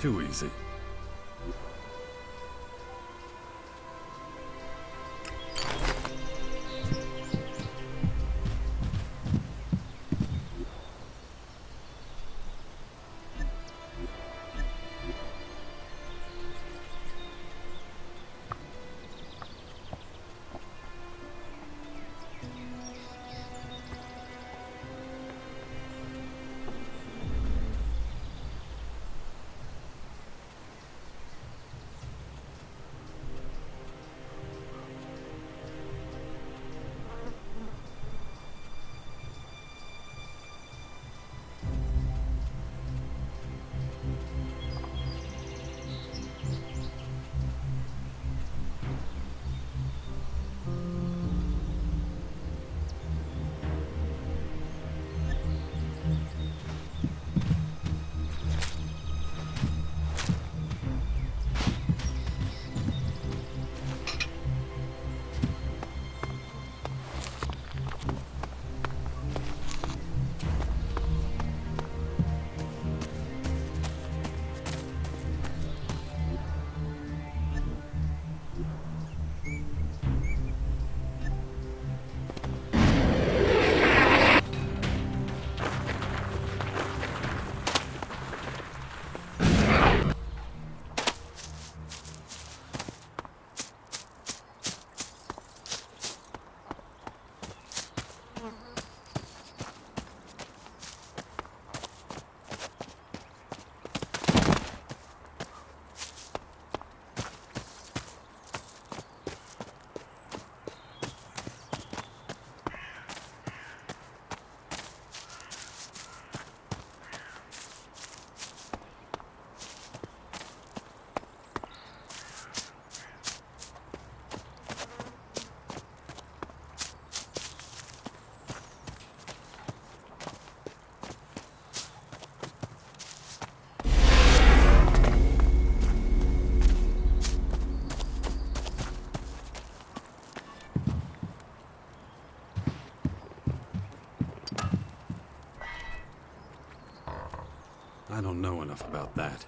Too easy. I don't know enough about that.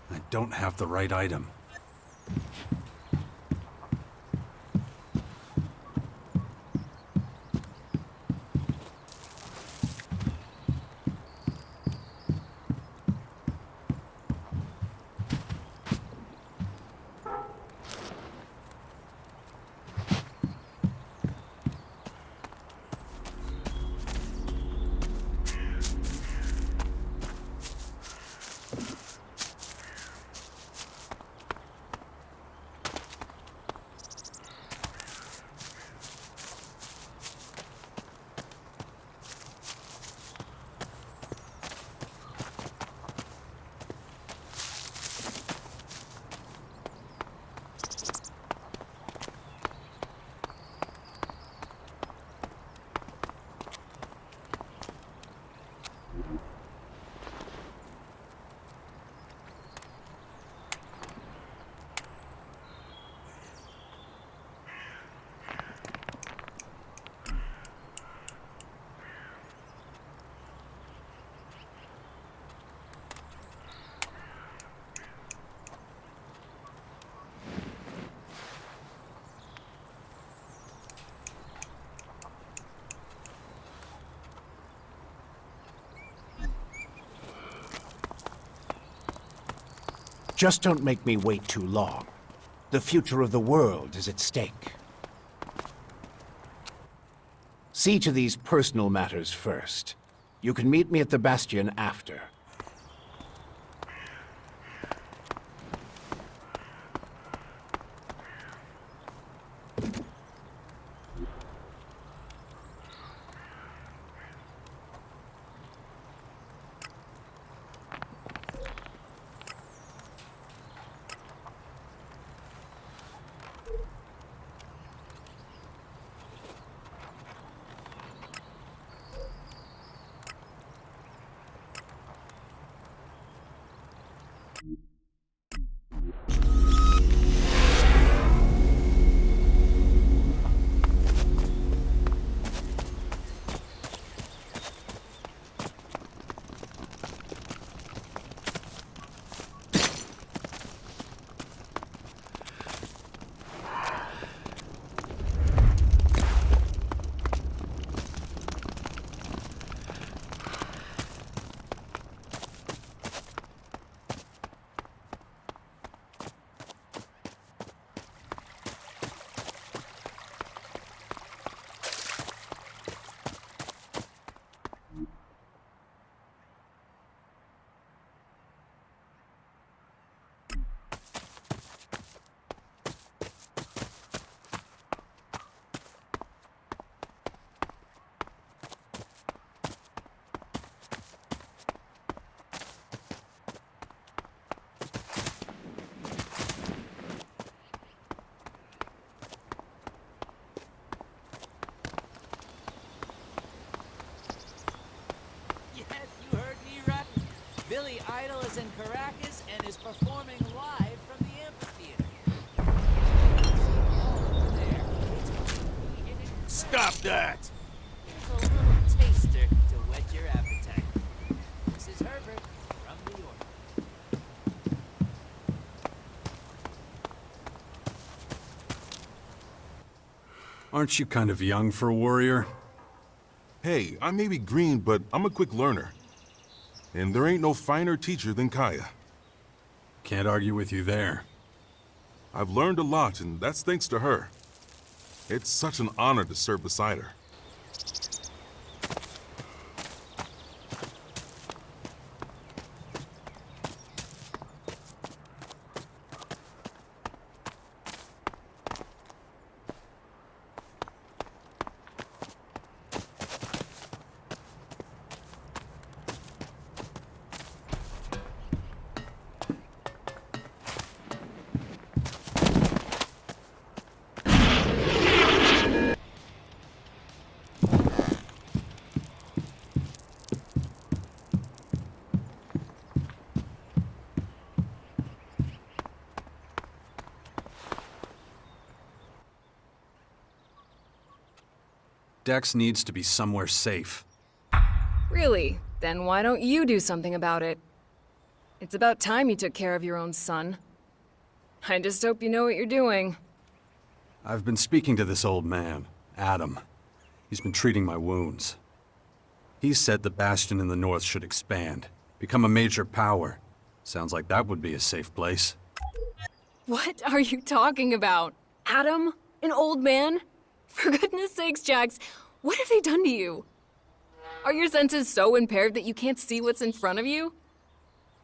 I don't have the right item. Just don't make me wait too long. The future of the world is at stake. See to these personal matters first. You can meet me at the Bastion after. Billy Idol is in Caracas and is performing live from the amphitheater. Stop that! Here's a little taster to whet your appetite. This is Herbert from New York. Aren't you kind of young for a warrior? Hey, I may be green, but I'm a quick learner. And there ain't no finer teacher than Kaya. Can't argue with you there. I've learned a lot, and that's thanks to her. It's such an honor to serve beside her. Dex needs to be somewhere safe. Really? Then why don't you do something about it? It's about time you took care of your own son. I just hope you know what you're doing. I've been speaking to this old man, Adam. He's been treating my wounds. He said the Bastion in the north should expand, become a major power. Sounds like that would be a safe place. What are you talking about? Adam? An old man? For goodness sakes, Jax, what have they done to you? Are your senses so impaired that you can't see what's in front of you?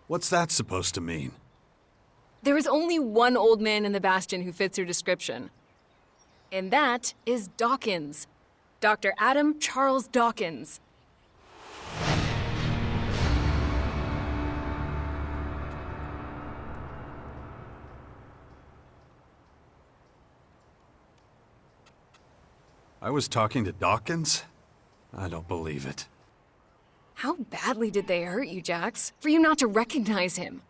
What's that supposed to mean? There is only one old man in the Bastion who fits your description. And that is Dawkins. Dr. Adam Charles Dawkins. I was talking to Dawkins? I don't believe it. How badly did they hurt you, Jax, for you not to recognize him?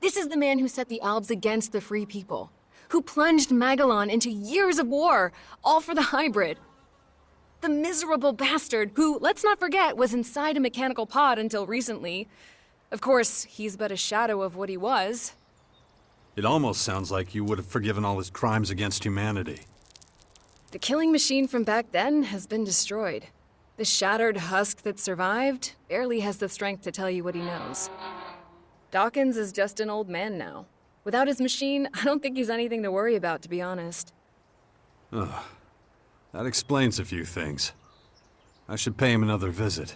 This is the man who set the Albs against the Free People, who plunged Magellan into years of war, all for the hybrid. The miserable bastard who, let's not forget, was inside a mechanical pod until recently. Of course, he's but a shadow of what he was. It almost sounds like you would have forgiven all his crimes against humanity. The killing machine from back then has been destroyed. The shattered husk that survived barely has the strength to tell you what he knows. Dawkins is just an old man now. Without his machine, I don't think he's anything to worry about, to be honest. Ugh. That explains a few things. I should pay him another visit.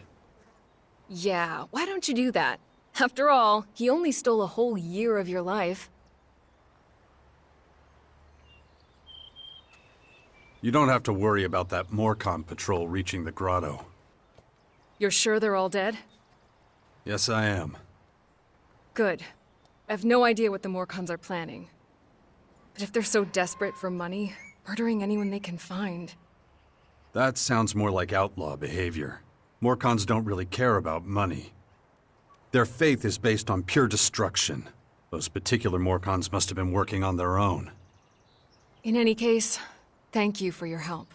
Yeah, why don't you do that? After all, he only stole a whole year of your life. You don't have to worry about that Morcon patrol reaching the grotto. You're sure they're all dead? Yes, I am. Good. I have no idea what the Morcons are planning. But if they're so desperate for money, murdering anyone they can find... That sounds more like outlaw behavior. Morcons don't really care about money. Their faith is based on pure destruction. Those particular Morcons must have been working on their own. In any case, thank you for your help.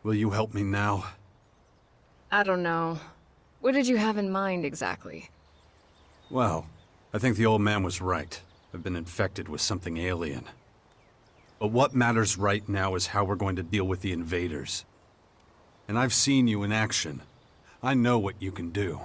Will you help me now? I don't know. What did you have in mind, exactly? Well, I think the old man was right. I've been infected with something alien. But what matters right now is how we're going to deal with the invaders. And I've seen you in action. I know what you can do.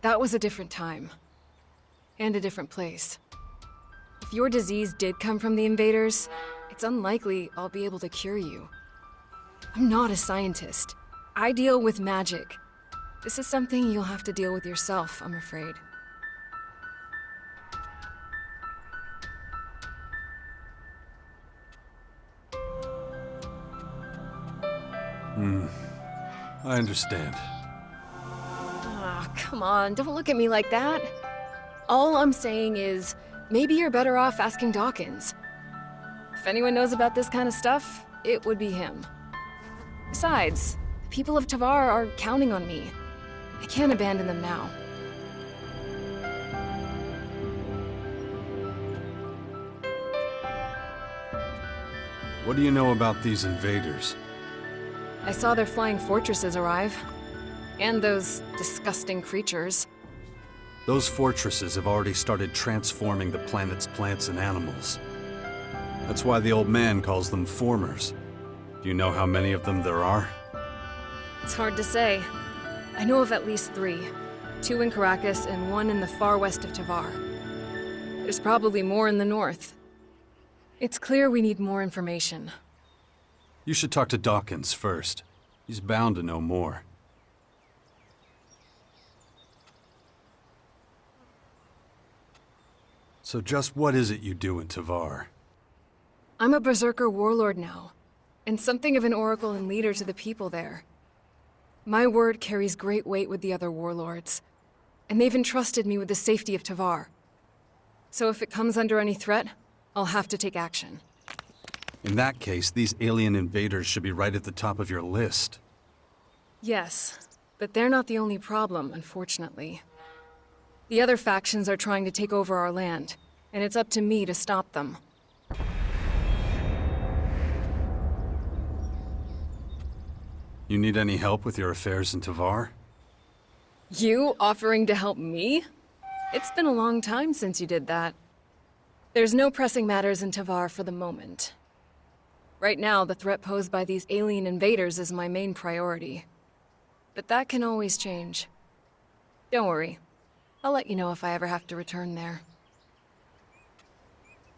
That was a different time. And a different place. If your disease did come from the invaders, it's unlikely I'll be able to cure you. I'm not a scientist. I deal with magic. This is something you'll have to deal with yourself, I'm afraid. I understand. Ah, come on, don't look at me like that. All I'm saying is, maybe you're better off asking Dawkins. If anyone knows about this kind of stuff, it would be him. Besides, the people of Tavar are counting on me. I can't abandon them now. What do you know about these invaders? I saw their flying fortresses arrive. And those disgusting creatures. Those fortresses have already started transforming the planet's plants and animals. That's why the old man calls them formers. Do you know how many of them there are? It's hard to say. I know of at least 3. 2 in Caracas and 1 in the far west of Tavar. There's probably more in the north. It's clear we need more information. You should talk to Dawkins first. He's bound to know more. So just what is it you do in Tavar? I'm a Berserker warlord now, and something of an oracle and leader to the people there. My word carries great weight with the other warlords, and they've entrusted me with the safety of Tavar. So if it comes under any threat, I'll have to take action. In that case, these alien invaders should be right at the top of your list. Yes, but they're not the only problem, unfortunately. The other factions are trying to take over our land, and it's up to me to stop them. You need any help with your affairs in Tavar? You offering to help me? It's been a long time since you did that. There's no pressing matters in Tavar for the moment. Right now, the threat posed by these alien invaders is my main priority. But that can always change. Don't worry. I'll let you know if I ever have to return there.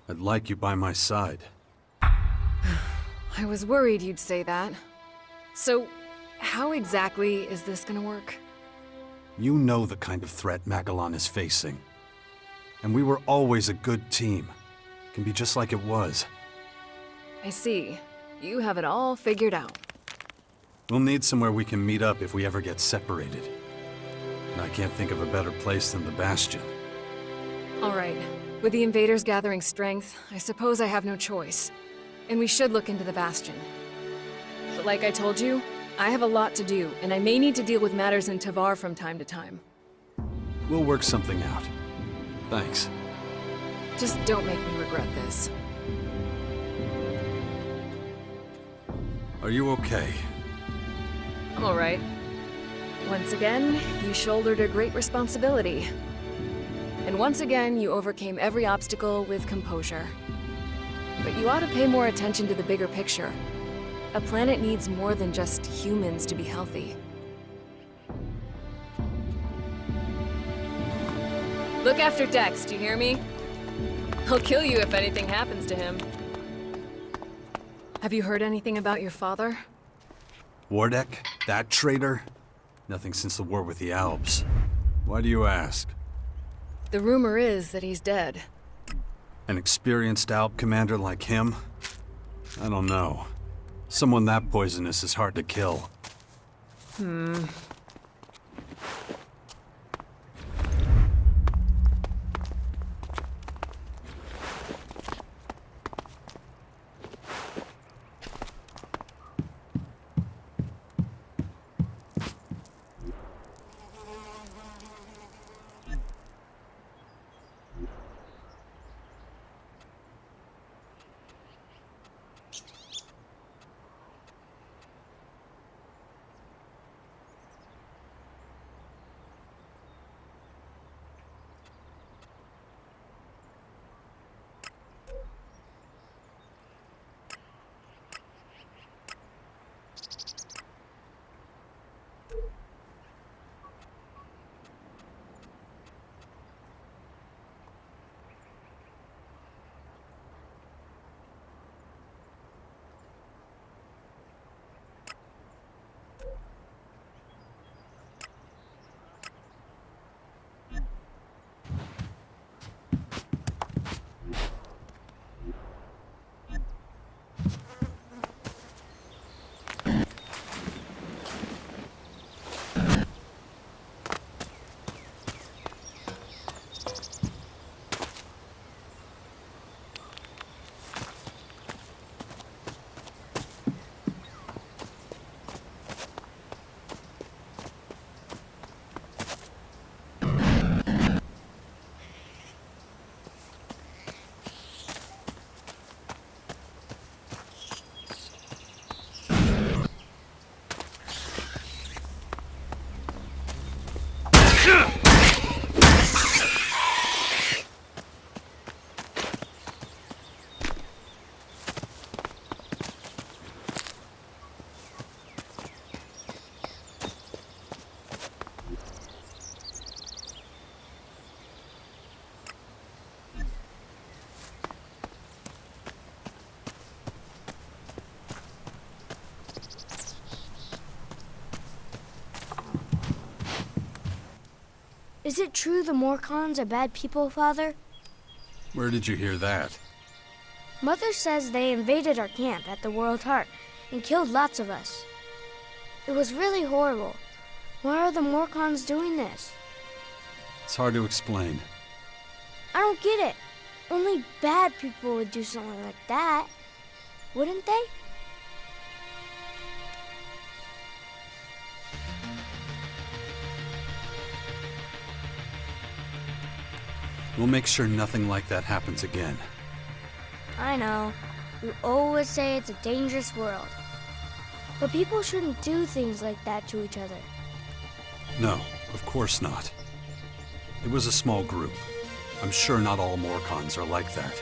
I'd like you by my side. I was worried you'd say that. So, how exactly is this gonna work? You know the kind of threat Magellan is facing. And we were always a good team. Can be just like it was. I see. You have it all figured out. We'll need somewhere we can meet up if we ever get separated. And I can't think of a better place than the Bastion. All right. With the invaders gathering strength, I suppose I have no choice. And we should look into the Bastion. But like I told you, I have a lot to do, and I may need to deal with matters in Tavar from time to time. We'll work something out. Thanks. Just don't make me regret this. Are you okay? I'm all right. Once again, you shouldered a great responsibility. And once again, you overcame every obstacle with composure. But you ought to pay more attention to the bigger picture. A planet needs more than just humans to be healthy. Look after Dex, do you hear me? I'll kill you if anything happens to him. Have you heard anything about your father? Wardek? That traitor? Nothing since the war with the Alps. Why do you ask? The rumor is that he's dead. An experienced Alp commander like him? I don't know. Someone that poisonous is hard to kill. Is it true the Morcons are bad people, Father? Where did you hear that? Mother says they invaded our camp at the World Heart and killed lots of us. It was really horrible. Why are the Morcons doing this? It's hard to explain. I don't get it. Only bad people would do something like that, wouldn't they? We'll make sure nothing like that happens again. I know. You always say it's a dangerous world. But people shouldn't do things like that to each other. No, of course not. It was a small group. I'm sure not all Morcons are like that.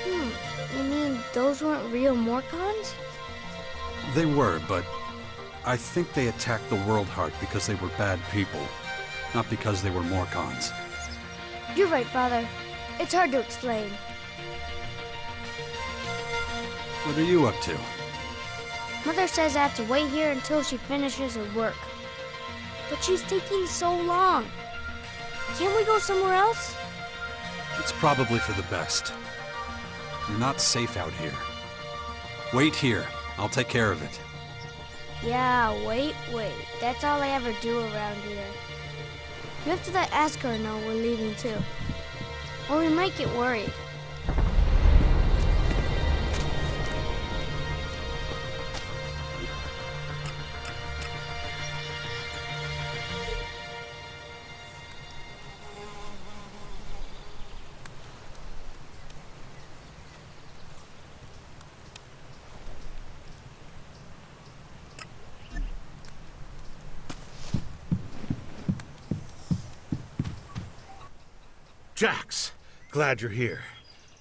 You mean those weren't real Morcons? They were, but I think they attacked the World Heart because they were bad people, not because they were Morcons. You're right, Father. It's hard to explain. What are you up to? Mother says I have to wait here until she finishes her work. But she's taking so long. Can't we go somewhere else? It's probably for the best. You're not safe out here. Wait here. I'll take care of it. Yeah, wait. That's all I ever do around here. You have to let Askar know we're leaving too. Or we might get worried. Jax, glad you're here.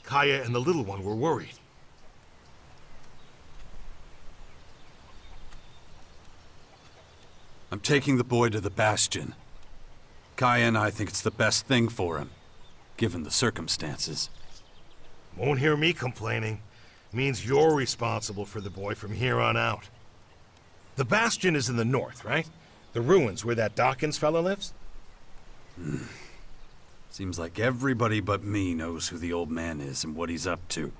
Kaya and the little one were worried. I'm taking the boy to the Bastion. Kaya and I think it's the best thing for him, given the circumstances. Won't hear me complaining. Means you're responsible for the boy from here on out. The Bastion is in the north, right? The ruins where that Dawkins fella lives? Seems like everybody but me knows who the old man is and what he's up to.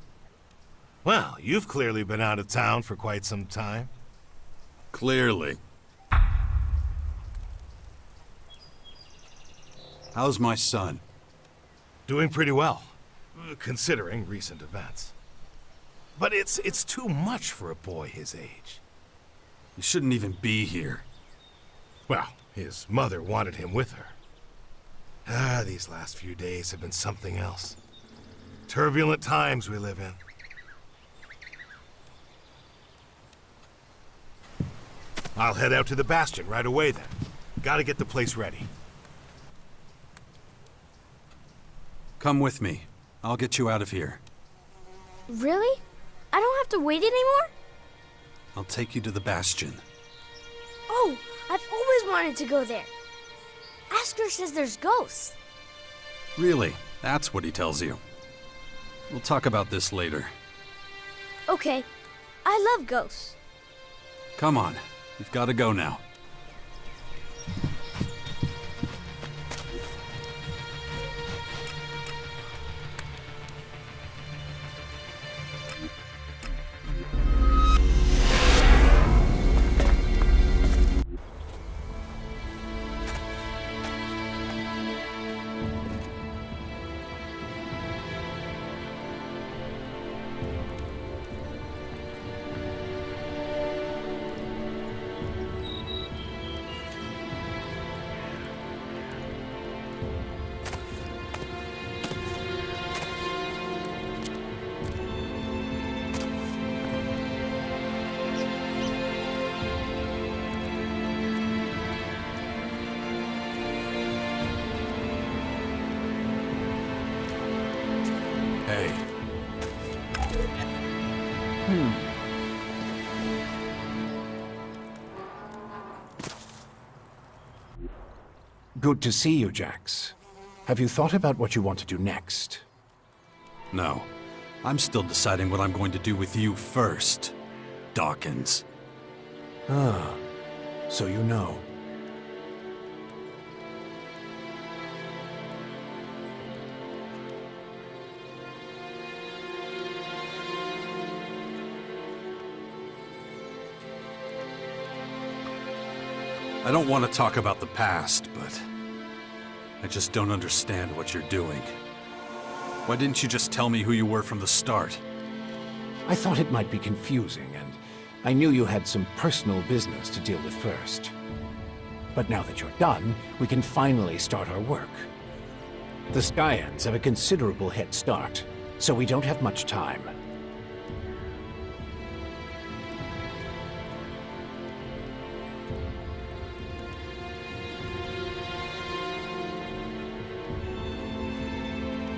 Well, you've clearly been out of town for quite some time. Clearly. How's my son? Doing pretty well, considering recent events. But it's too much for a boy his age. He shouldn't even be here. Well, his mother wanted him with her. These last few days have been something else. Turbulent times we live in. I'll head out to the Bastion right away then. Gotta get the place ready. Come with me. I'll get you out of here. Really? I don't have to wait anymore? I'll take you to the Bastion. Oh, I've always wanted to go there. Asker says there's ghosts. Really? That's what he tells you. We'll talk about this later. Okay, I love ghosts. Come on. We've got to go now. Hey. Good to see you, Jax. Have you thought about what you want to do next? No. I'm still deciding what I'm going to do with you first, Dawkins. Ah, so you know. I don't want to talk about the past, but I just don't understand what you're doing. Why didn't you just tell me who you were from the start? I thought it might be confusing, and I knew you had some personal business to deal with first. But now that you're done, we can finally start our work. The Skyans have a considerable head start, so we don't have much time.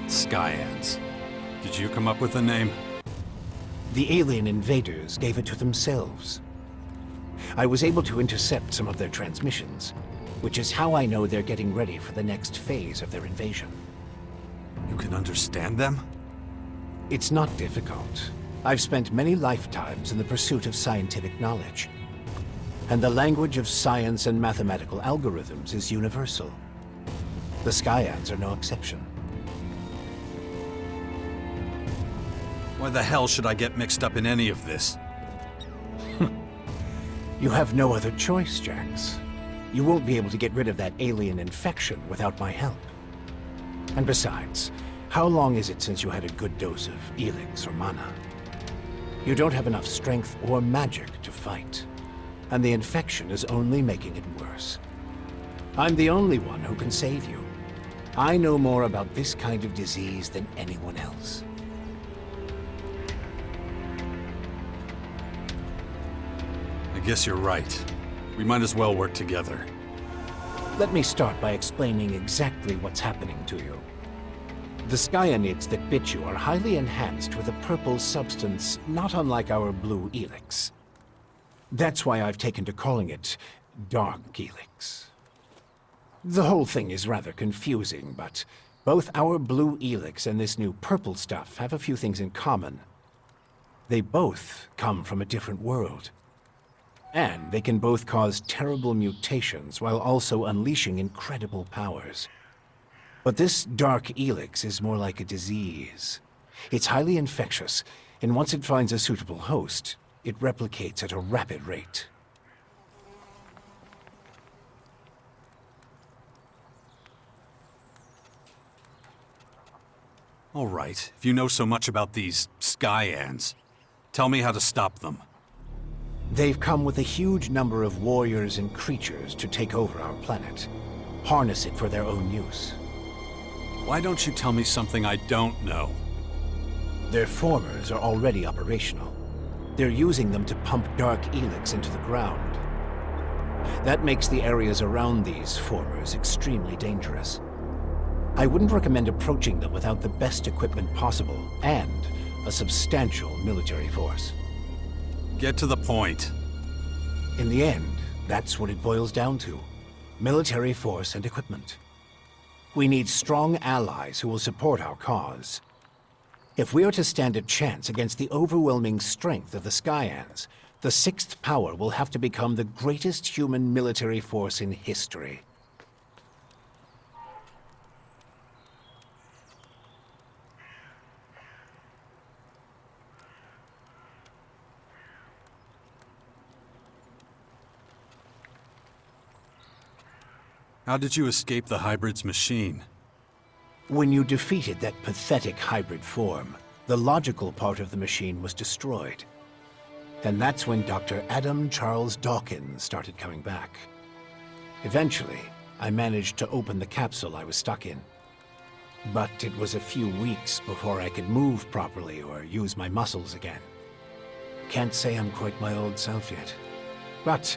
Skyans. Did you come up with the name? The alien invaders gave it to themselves. I was able to intercept some of their transmissions, which is how I know they're getting ready for the next phase of their invasion. You can understand them? It's not difficult. I've spent many lifetimes in the pursuit of scientific knowledge. And the language of science and mathematical algorithms is universal. The Skyans are no exception. Why the hell should I get mixed up in any of this? You have no other choice, Jax. You won't be able to get rid of that alien infection without my help. And besides, how long is it since you had a good dose of Elex or mana? You don't have enough strength or magic to fight, and the infection is only making it worse. I'm the only one who can save you. I know more about this kind of disease than anyone else. I guess you're right. We might as well work together. Let me start by explaining exactly what's happening to you. The skyanids that bit you are highly enhanced with a purple substance not unlike our blue Elex. That's why I've taken to calling it Dark Elex. The whole thing is rather confusing, but both our blue Elex and this new purple stuff have a few things in common. They both come from a different world. And they can both cause terrible mutations while also unleashing incredible powers. But this Dark Elex is more like a disease. It's highly infectious, and once it finds a suitable host, it replicates at a rapid rate. All right, if you know so much about these Skyans, tell me how to stop them. They've come with a huge number of warriors and creatures to take over our planet. Harness it for their own use. Why don't you tell me something I don't know? Their formers are already operational. They're using them to pump Dark Elex into the ground. That makes the areas around these formers extremely dangerous. I wouldn't recommend approaching them without the best equipment possible and a substantial military force. Get to the point. In the end, that's what it boils down to. Military force and equipment. We need strong allies who will support our cause. If we are to stand a chance against the overwhelming strength of the Skyans, the Sixth Power will have to become the greatest human military force in history. How did you escape the hybrid's machine? When you defeated that pathetic hybrid form, the logical part of the machine was destroyed. And that's when Dr. Adam Charles Dawkins started coming back. Eventually, I managed to open the capsule I was stuck in. But it was a few weeks before I could move properly or use my muscles again. Can't say I'm quite my old self yet. But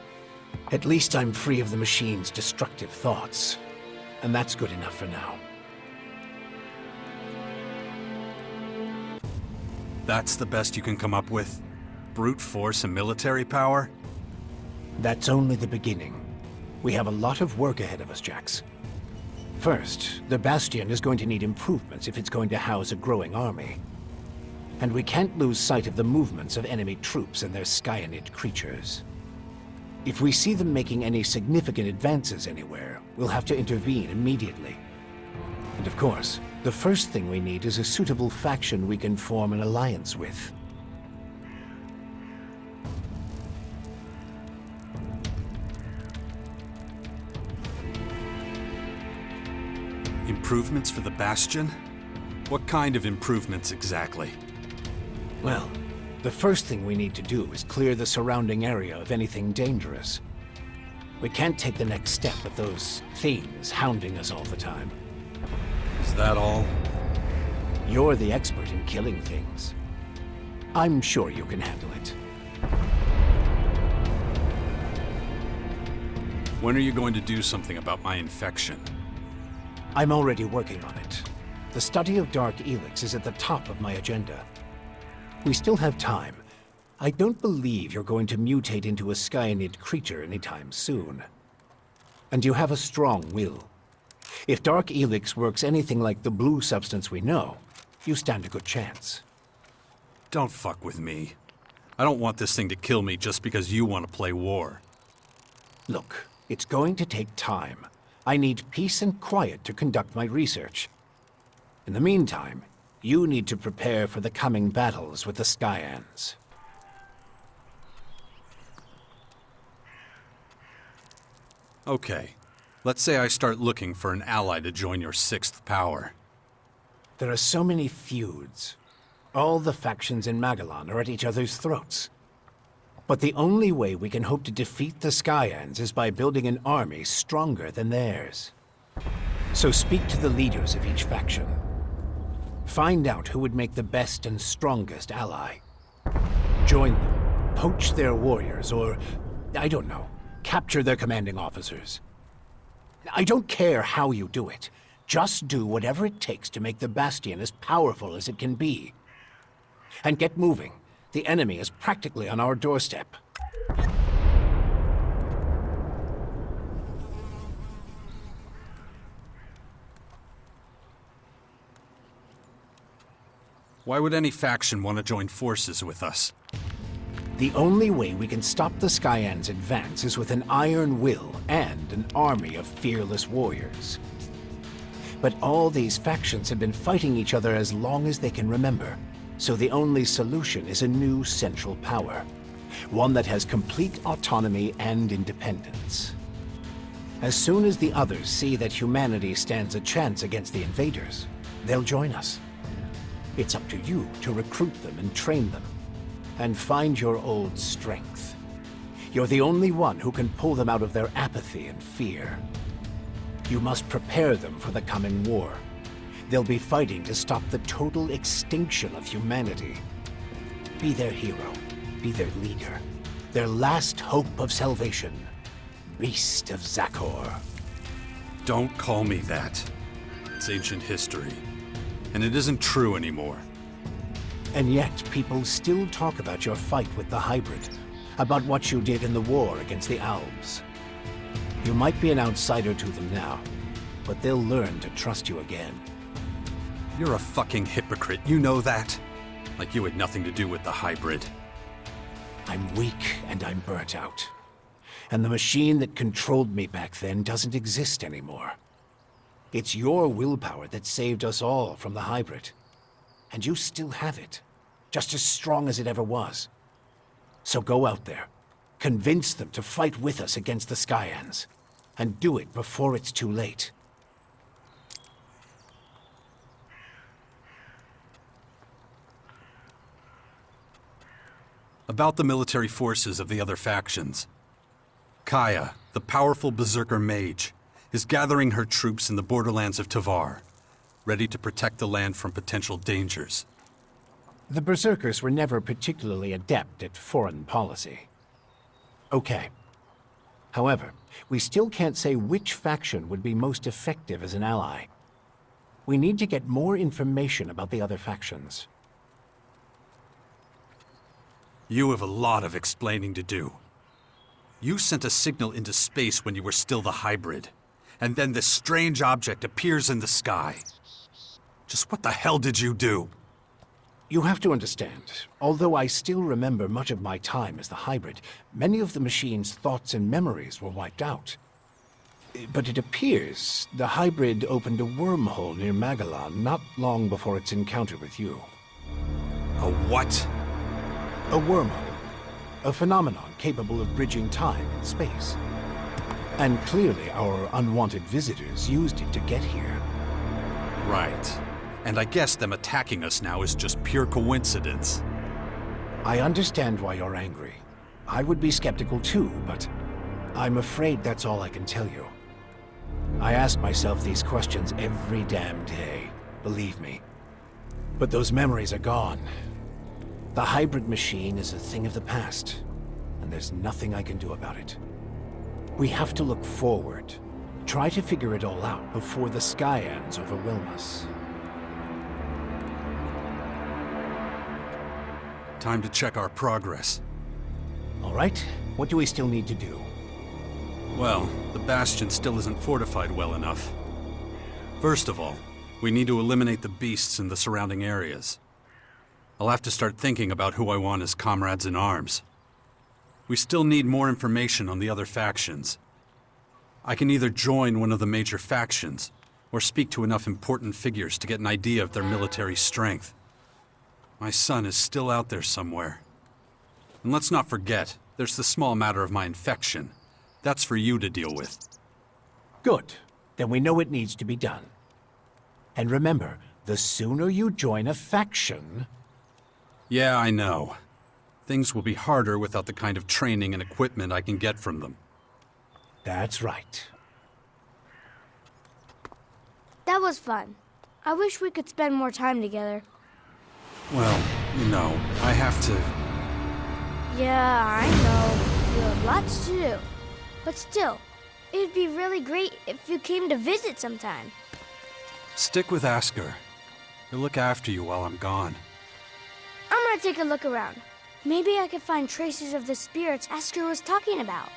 at least I'm free of the machine's destructive thoughts. And that's good enough for now. That's the best you can come up with? Brute force and military power? That's only the beginning. We have a lot of work ahead of us, Jax. First, the Bastion is going to need improvements if it's going to house a growing army. And we can't lose sight of the movements of enemy troops and their Skyanid creatures. If we see them making any significant advances anywhere, we'll have to intervene immediately. And of course, the first thing we need is a suitable faction we can form an alliance with. Improvements for the Bastion? What kind of improvements exactly? Well, the first thing we need to do is clear the surrounding area of anything dangerous. We can't take the next step with those things hounding us all the time. Is that all? You're the expert in killing things. I'm sure you can handle it. When are you going to do something about my infection? I'm already working on it. The study of Dark Elex is at the top of my agenda. We still have time. I don't believe you're going to mutate into a Skyanid creature anytime soon. And you have a strong will. If Dark Elex works anything like the blue substance we know, you stand a good chance. Don't fuck with me. I don't want this thing to kill me just because you want to play war. Look, it's going to take time. I need peace and quiet to conduct my research. In the meantime, you need to prepare for the coming battles with the Skyans. Okay. Let's say I start looking for an ally to join your Sixth Power. There are so many feuds. All the factions in Magellan are at each other's throats. But the only way we can hope to defeat the Skyans is by building an army stronger than theirs. So speak to the leaders of each faction. Find out who would make the best and strongest ally. Join them, poach their warriors, or, I don't know, capture their commanding officers. I don't care how you do it. Just do whatever it takes to make the Bastion as powerful as it can be. And get moving. The enemy is practically on our doorstep. Why would any faction want to join forces with us? The only way we can stop the Skyans' advance is with an iron will and an army of fearless warriors. But all these factions have been fighting each other as long as they can remember, so the only solution is a new central power. One that has complete autonomy and independence. As soon as the others see that humanity stands a chance against the invaders, they'll join us. It's up to you to recruit them and train them, and find your old strength. You're the only one who can pull them out of their apathy and fear. You must prepare them for the coming war. They'll be fighting to stop the total extinction of humanity. Be their hero, be their leader, their last hope of salvation. Beast of Zakor. Don't call me that. It's ancient history, and it isn't true anymore. And yet, people still talk about your fight with the hybrid, about what you did in the war against the Alps. You might be an outsider to them now, but they'll learn to trust you again. You're a fucking hypocrite, you know that? Like you had nothing to do with the hybrid. I'm weak and I'm burnt out. And the machine that controlled me back then doesn't exist anymore. It's your willpower that saved us all from the hybrid. And you still have it, just as strong as it ever was. So go out there, convince them to fight with us against the Skyans, and do it before it's too late. About the military forces of the other factions. Kaya, the powerful berserker mage, is gathering her troops in the borderlands of Tavar, ready to protect the land from potential dangers. The Berserkers were never particularly adept at foreign policy. Okay. However, we still can't say which faction would be most effective as an ally. We need to get more information about the other factions. You have a lot of explaining to do. You sent a signal into space when you were still the hybrid, and then this strange object appears in the sky. Just what the hell did you do? You have to understand, although I still remember much of my time as the hybrid, many of the machine's thoughts and memories were wiped out. But it appears the hybrid opened a wormhole near Magellan not long before its encounter with you. A what? A wormhole. A phenomenon capable of bridging time and space. And clearly our unwanted visitors used it to get here. Right. And I guess them attacking us now is just pure coincidence. I understand why you're angry. I would be skeptical too, but I'm afraid that's all I can tell you. I ask myself these questions every damn day, believe me. But those memories are gone. The hybrid machine is a thing of the past, and there's nothing I can do about it. We have to look forward, try to figure it all out before the Skyans overwhelm us. Time to check our progress. All right, what do we still need to do? Well, the Bastion still isn't fortified well enough. First of all, we need to eliminate the beasts in the surrounding areas. I'll have to start thinking about who I want as comrades in arms. We still need more information on the other factions. I can either join one of the major factions, or speak to enough important figures to get an idea of their military strength. My son is still out there somewhere. And let's not forget, there's the small matter of my infection. That's for you to deal with. Good. Then we know it needs to be done. And remember, the sooner you join a faction... Yeah, I know. Things will be harder without the kind of training and equipment I can get from them. That's right. That was fun. I wish we could spend more time together. Well, you know, I have to... Yeah, I know. You have lots to do. But still, it'd be really great if you came to visit sometime. Stick with Asker. He'll look after you while I'm gone. I'm gonna take a look around. Maybe I can find traces of the spirits Asker was talking about.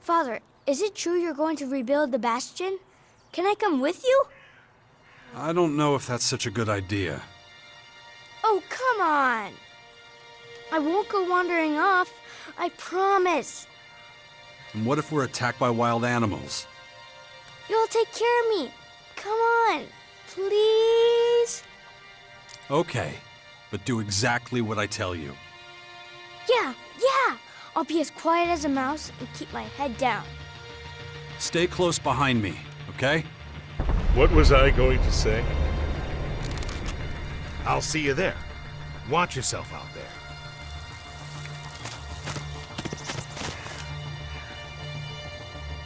Father, is it true you're going to rebuild the Bastion? Can I come with you? I don't know if that's such a good idea. Oh, come on! I won't go wandering off. I promise. And what if we're attacked by wild animals? You'll take care of me. Come on, please? Okay, but do exactly what I tell you. Yeah. I'll be as quiet as a mouse and keep my head down. Stay close behind me, okay? What was I going to say? I'll see you there. Watch yourself out there.